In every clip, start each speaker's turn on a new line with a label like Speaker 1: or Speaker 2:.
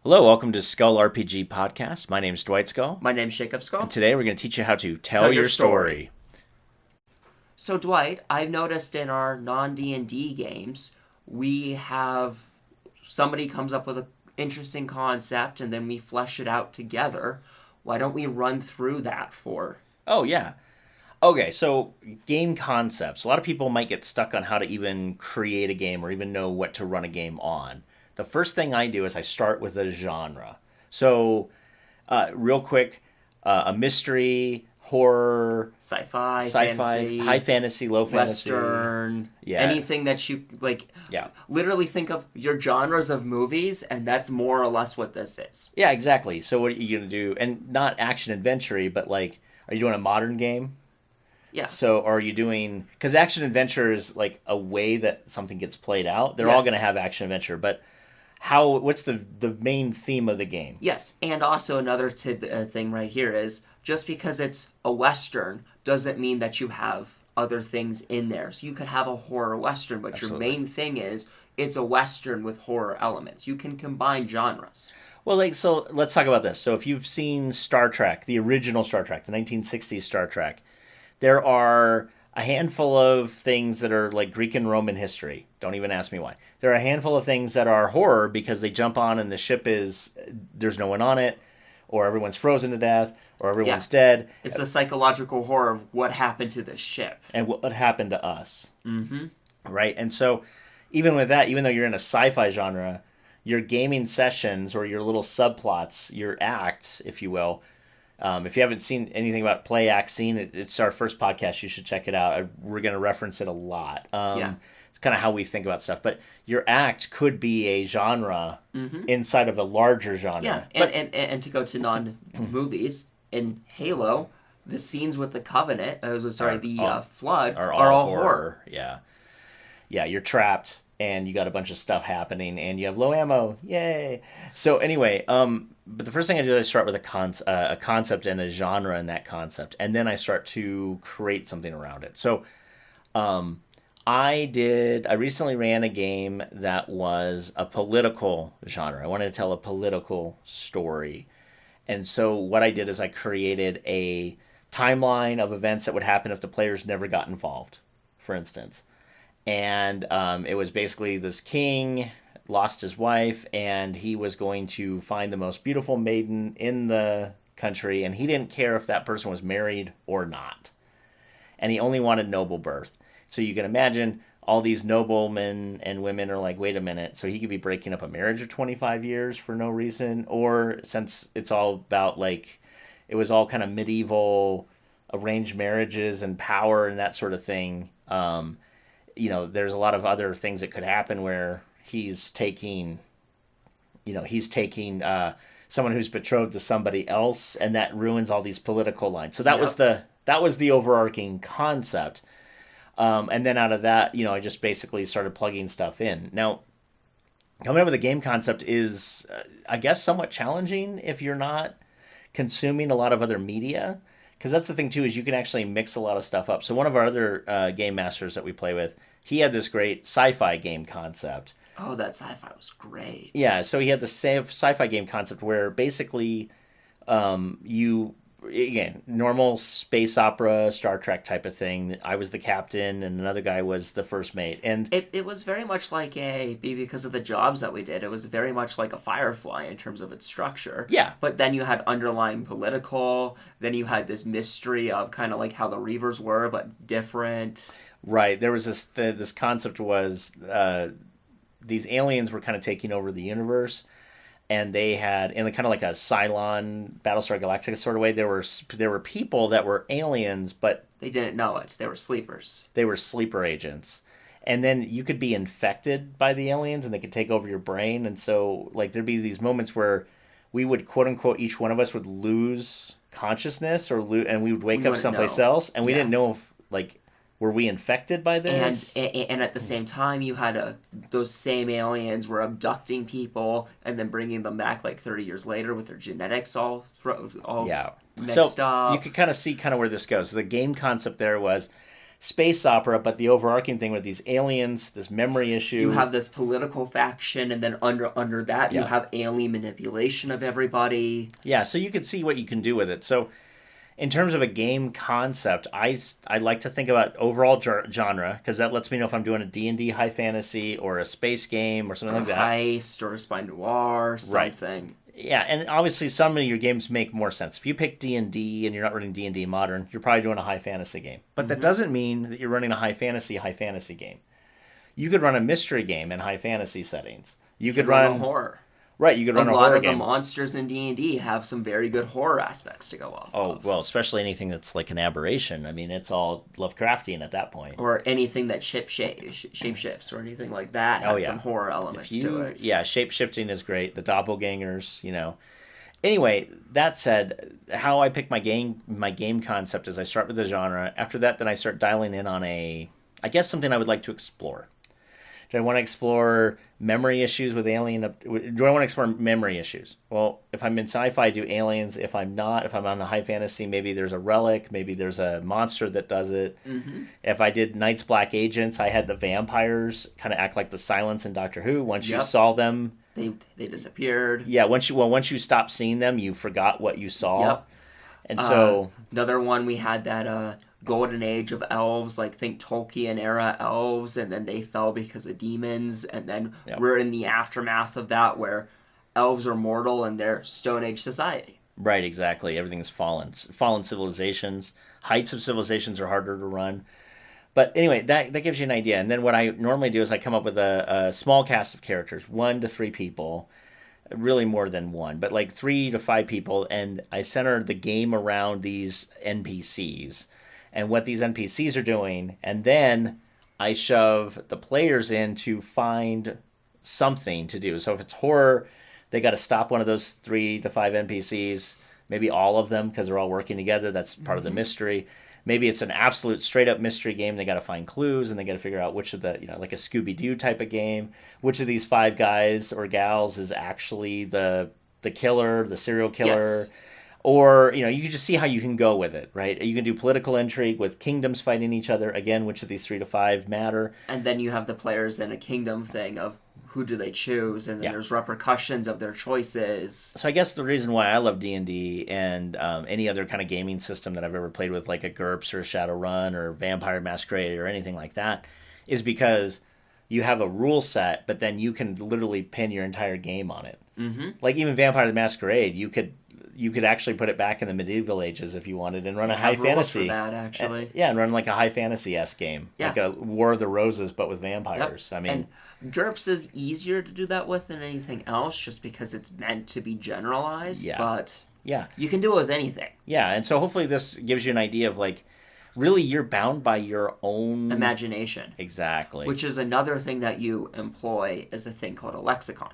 Speaker 1: Hello, welcome to Skull RPG Podcast. My name's Dwight Skull.
Speaker 2: My name's Jacob Skull.
Speaker 1: And today we're going to teach you how to tell your story.
Speaker 2: So Dwight, I've noticed in our non-D&D games, we have somebody comes up with an interesting concept and then we flesh it out together. Why don't we run through that for...
Speaker 1: Oh, yeah. Okay, so game concepts. A lot of people might get stuck on how to even create a game or even know what to run a game on. The first thing I do is I start with a genre. So, real quick, a mystery, horror,
Speaker 2: sci-fi,
Speaker 1: fantasy, high fantasy, low fantasy,
Speaker 2: Western, anything that you like.
Speaker 1: Yeah.
Speaker 2: Literally think of your genres of movies, and that's more or less what this is.
Speaker 1: Yeah, exactly. So what are you gonna do? And not action adventure, but like, are you doing a modern game?
Speaker 2: Yeah.
Speaker 1: So are you doing, because action adventure is like a way that something gets played out. They're all going to have action adventure, but what's the main theme of the game?
Speaker 2: Yes, and also another thing right here is just because it's a Western doesn't mean that you have other things in there. So you could have a horror Western, but
Speaker 1: Absolutely.
Speaker 2: Your main thing is it's a Western with horror elements. You can combine genres.
Speaker 1: Well, so let's talk about this. So if you've seen Star Trek, the original Star Trek, the 1960s Star Trek, there are a handful of things that are like Greek and Roman history. Don't even ask me why. There are a handful of things that are horror because they jump on and the ship there's no one on it, or everyone's frozen to death, or everyone's dead.
Speaker 2: It's the psychological horror of what happened to the ship.
Speaker 1: And what happened to us.
Speaker 2: Mm-hmm.
Speaker 1: Right? And so even with that, even though you're in a sci-fi genre, your gaming sessions or your little subplots, your acts, if you will, if you haven't seen anything about Play Act Scene, it's our first podcast. You should check it out. We're going to reference it a lot. It's kind of how we think about stuff. But your act could be a genre inside of a larger genre.
Speaker 2: Yeah, and to go to non-movies, in Halo, the scenes with the Covenant, Flood, are all horror.
Speaker 1: Yeah. Yeah, you're trapped, and you got a bunch of stuff happening, and you have low ammo. Yay! So anyway, but the first thing I do is start with a concept and a genre in that concept, and then I start to create something around it. So, I recently ran a game that was a political genre. I wanted to tell a political story, and so what I did is I created a timeline of events that would happen if the players never got involved, for instance. And it was basically this king lost his wife, and he was going to find the most beautiful maiden in the country, and he didn't care if that person was married or not. And he only wanted noble birth. So you can imagine all these noblemen and women are like, wait a minute, so he could be breaking up a marriage of 25 years for no reason? Or since it's all about, like, it was all kind of medieval arranged marriges and power and that sort of thing, there's a lot of other things that could happen where he's taking someone who's betrothed to somebody else, and that ruins all these political lines. So that was the overarching concept. And then out of that, I just basically started plugging stuff in. Now, coming up with a game concept is, I guess, somewhat challenging if you're not consuming a lot of other media. Because that's the thing, too, is you can actually mix a lot of stuff up. So one of our other game masters that we play with, he had this great sci-fi game concept.
Speaker 2: Oh, that sci-fi was great.
Speaker 1: Yeah, so he had the sci-fi game concept where basically normal space opera, Star Trek type of thing. I was the captain, and another guy was the first mate. And
Speaker 2: it was very much like because of the jobs that we did, it was very much like a Firefly in terms of its structure.
Speaker 1: Yeah.
Speaker 2: But then you had underlying political, then you had this mystery of kind of like how the Reavers were, but different.
Speaker 1: Right. There was this concept was these aliens were kind of taking over the universe. And they had, in kind of like a Cylon, Battlestar Galactica sort of way, there were people that were aliens, but
Speaker 2: they didn't know it. They were sleepers.
Speaker 1: They were sleeper agents. And then you could be infected by the aliens, and they could take over your brain. And so, like, there'd be these moments where we would, quote unquote, each one of us would lose consciousness, and we would wake up someplace else, and we didn't know if, like, were we infected by this?
Speaker 2: And at the same time, you had those same aliens were abducting people and then bringing them back like 30 years later with their genetics all mixed up.
Speaker 1: You could kind of see where this goes. The game concept there was space opera, but the overarching thing with these aliens, this memory
Speaker 2: You
Speaker 1: issue.
Speaker 2: have this political faction, and then under that, you
Speaker 1: Yeah.
Speaker 2: have alien manipulation of everybody.
Speaker 1: Yeah, so you can see what you can do with it. So in terms of a game concept, I like to think about overall genre because that lets me know if I'm doing a D&D high fantasy or a space game or something
Speaker 2: Or
Speaker 1: like that.
Speaker 2: heist, or a spy noir,
Speaker 1: Right.
Speaker 2: something.
Speaker 1: Yeah, and obviously some of your games make more sense. If you pick D&D and you're not running D&D modern, you're probably doing a high fantasy game. But that doesn't mean that you're running a high fantasy game. You could run a mystery game in high fantasy settings. You could
Speaker 2: Run a
Speaker 1: run
Speaker 2: horror.
Speaker 1: right, you could
Speaker 2: A
Speaker 1: run a
Speaker 2: lot
Speaker 1: horror
Speaker 2: of the
Speaker 1: game.
Speaker 2: monsters in D&D have some very good horror aspects to go off
Speaker 1: Oh,
Speaker 2: of.
Speaker 1: well, especially anything that's like an aberration. I mean, it's all Lovecraftian at that point.
Speaker 2: Or anything that shapeshifts or anything like that has
Speaker 1: Oh, yeah.
Speaker 2: some horror elements to it.
Speaker 1: Yeah, shape shifting is great. The doppelgangers, you know. Anyway, that said, how I pick my game concept is I start with the genre. After that, then I start dialing in on I guess something I would like to explore. Do I want to explore memory issues with alien? Do I want to explore memory issues? Well, if I'm in sci-fi, I do aliens. If I'm not, if I'm on the high fantasy, maybe there's a relic, maybe there's a monster that does it.
Speaker 2: Mm-hmm.
Speaker 1: If I did Night's Black Agents, I had the vampires kind of act like the Silence in Doctor Who. Once you
Speaker 2: Yep.
Speaker 1: saw them,
Speaker 2: They disappeared.
Speaker 1: yeah, once you stopped seeing them, you forgot what you saw.
Speaker 2: Yep.
Speaker 1: And so
Speaker 2: Another one, we had that golden age of elves, like think Tolkien era elves, and then they fell because of demons, and then
Speaker 1: Yep.
Speaker 2: we're in the aftermath of that where elves are mortal and they're Stone Age society.
Speaker 1: right, exactly. Everything's fallen civilizations. Heights of civilizations are harder to run. But anyway, that gives you an idea. And then what I normally do is I come up with a small cast of characters, 1 to 3 people, really more than one, but like 3 to 5 people, and I center the game around these NPCs and what these NPCs are doing, and then I shove the players in to find something to do. So if it's horror, they got to stop one of those 3 to 5 NPCs, maybe all of them because they're all working together. That's part of the mystery. Maybe it's an absolute straight up mystery game. They got to find clues and they got to figure out which of the, like a Scooby Doo type of game, which of these 5 guys or gals is actually the killer, the serial killer.
Speaker 2: Yes.
Speaker 1: Or, you can just see how you can go with it, right? You can do political intrigue with kingdoms fighting each other. Again, which of these 3 to 5 matter.
Speaker 2: And then you have the players in a kingdom thing of who do they choose, and then
Speaker 1: Yeah.
Speaker 2: there's repercussions of their choices.
Speaker 1: So I guess the reason why I love D&D and any other kind of gaming system that I've ever played with, like a GURPS or a Shadowrun or Vampire Masquerade or anything like that, is because you have a rule set, but then you can literally pin your entire game on it.
Speaker 2: Mm-hmm.
Speaker 1: Like even Vampire the Masquerade, you could actually put it back in the medieval ages if you wanted and run a high
Speaker 2: Have rules
Speaker 1: fantasy.
Speaker 2: for that, actually.
Speaker 1: And run like a high fantasy-esque game.
Speaker 2: Yeah.
Speaker 1: Like a War of the Roses, but with vampires.
Speaker 2: Yep.
Speaker 1: I mean,
Speaker 2: and GURPS is easier to do that with than anything else, just because it's meant to be generalized.
Speaker 1: Yeah.
Speaker 2: But
Speaker 1: yeah.
Speaker 2: you can do it with anything.
Speaker 1: Yeah, and so hopefully this gives you an idea of like, really you're bound by your own
Speaker 2: Imagination.
Speaker 1: Exactly.
Speaker 2: Which is another thing that you employ is a thing called a lexicon.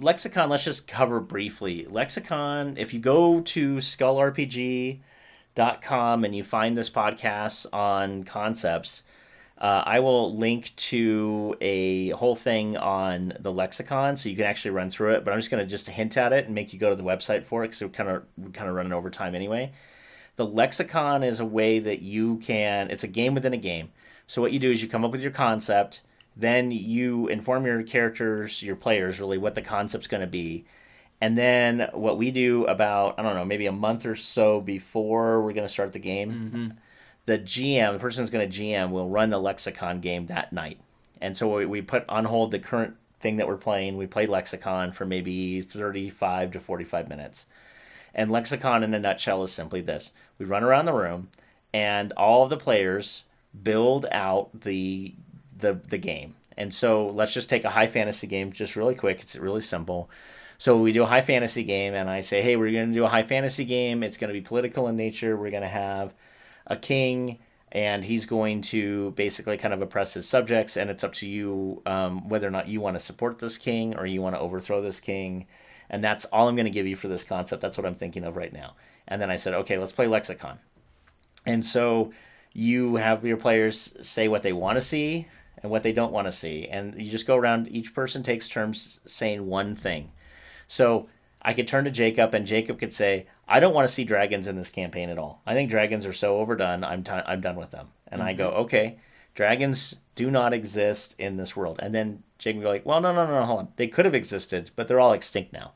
Speaker 1: Lexicon, let's just cover briefly. Lexicon, if you go to skullrpg.com and you find this podcast on concepts, I will link to a whole thing on the lexicon so you can actually run through it, but I'm just going to just hint at it and make you go to the website for it because we're kind of running over time anyway. The lexicon is a way that it's a game within a game. So what you do is you come up with your concept, then you inform your characters, your players, really, what the concept's going to be. And then what we do about, I don't know, maybe a month or so before we're going to start the game, the person who's going to GM, will run the lexicon game that night. And so we put on hold the current thing that we're playing. We play lexicon for maybe 35 to 45 minutes. And lexicon in a nutshell is simply this. We run around the room, and all of the players build out the game. And so let's just take a high fantasy game just really quick. It's really simple. So we do a high fantasy game, and I say, hey, we're going to do a high fantasy game. It's going to be political in nature. We're going to have a king, and he's going to basically kind of oppress his subjects, and it's up to you whether or not you want to support this king or you want to overthrow this king. And that's all I'm going to give you for this concept. That's what I'm thinking of right now. And then I said, okay, let's play lexicon. And so you have your players say what they want to see and what they don't want to see. And you just go around, each person takes turns saying one thing. So I could turn to Jacob, and Jacob could say, "I don't want to see dragons in this campaign at all. I think dragons are so overdone. I'm done with them." And I go, "Okay, dragons do not exist in this world." And then Jacob would go like, "Well, no, no, no, no, hold on. They could have existed, but they're all extinct now."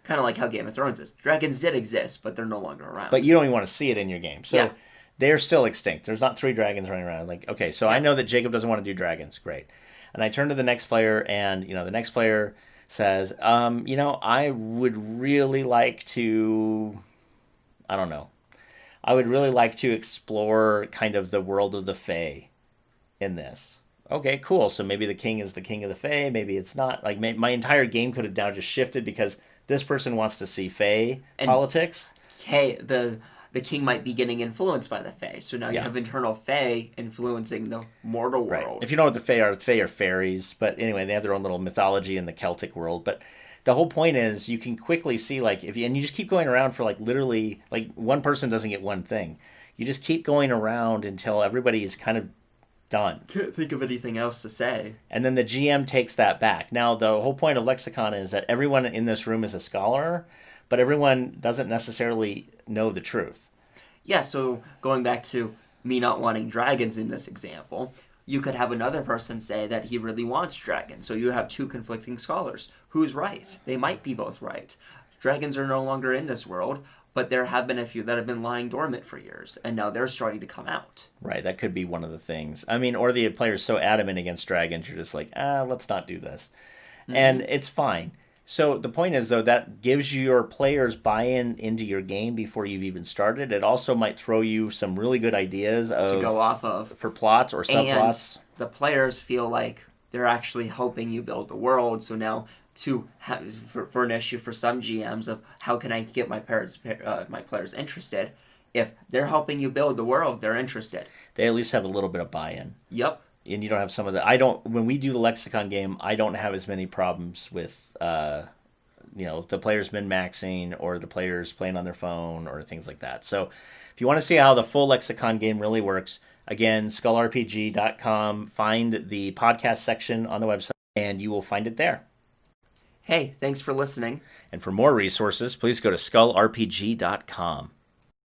Speaker 2: Kind of like how Game of Thrones is. Dragons did exist, but they're no longer
Speaker 1: But
Speaker 2: around.
Speaker 1: you don't even want to see it in your game. So
Speaker 2: Yeah.
Speaker 1: they're still extinct. There's not 3 dragons running around. Like, okay, so I know that Jacob doesn't want to do dragons. Great. And I turn to the next player, and the next player says, I would really like to, I don't know, I would really like to explore kind of the world of the Fae in this. Okay, cool. So maybe the king is the king of the Fae. Maybe it's not. Like my entire game could have now just shifted because this person wants to see Fae
Speaker 2: And
Speaker 1: politics.
Speaker 2: hey, the king might be getting influenced by the Fae, so now you
Speaker 1: Yeah.
Speaker 2: have internal Fae influencing the mortal
Speaker 1: Right.
Speaker 2: world.
Speaker 1: If you know what the Fae are fairies, but anyway, they have their own little mythology in the Celtic world. But the whole point is you can quickly see like and you just keep going around for like literally like one person doesn't get one thing. You just keep going around until everybody is kind of done.
Speaker 2: Can't think of anything else to say.
Speaker 1: And then the GM takes that back. Now the whole point of Lexicon is that everyone in this room is a scholar, but everyone doesn't necessarily know the truth.
Speaker 2: Yeah, so going back to me not wanting dragons in this example, you could have another person say that he really wants dragons. So you have two conflicting scholars. Who's right? They might be both right. Dragons are no longer in this world, but there have been a few that have been lying dormant for years, and now they're starting to come out.
Speaker 1: Right, that could be one of the things. I mean, or the player's so adamant against dragons, you're just like, let's not do this. And it's fine. So the point is, though, that gives your players buy-in into your game before you've even started. It also might throw you some really good ideas
Speaker 2: To go off of.
Speaker 1: for plots or
Speaker 2: And
Speaker 1: subplots.
Speaker 2: the players feel like they're actually helping you build the world, so now for an issue for some GMs of how can I get my players interested. If they're helping you build the world, they're interested.
Speaker 1: They at least have a little bit of buy-in.
Speaker 2: Yep.
Speaker 1: And you don't have some of the. I don't. When we do the Lexicon game, I don't have as many problems with, the players min-maxing or the players playing on their phone or things like that. So, if you want to see how the full Lexicon game really works, again, skullrpg.com. Find the podcast section on the website, and you will find it there.
Speaker 2: Hey, thanks for listening.
Speaker 1: And for more resources, please go to skullrpg.com.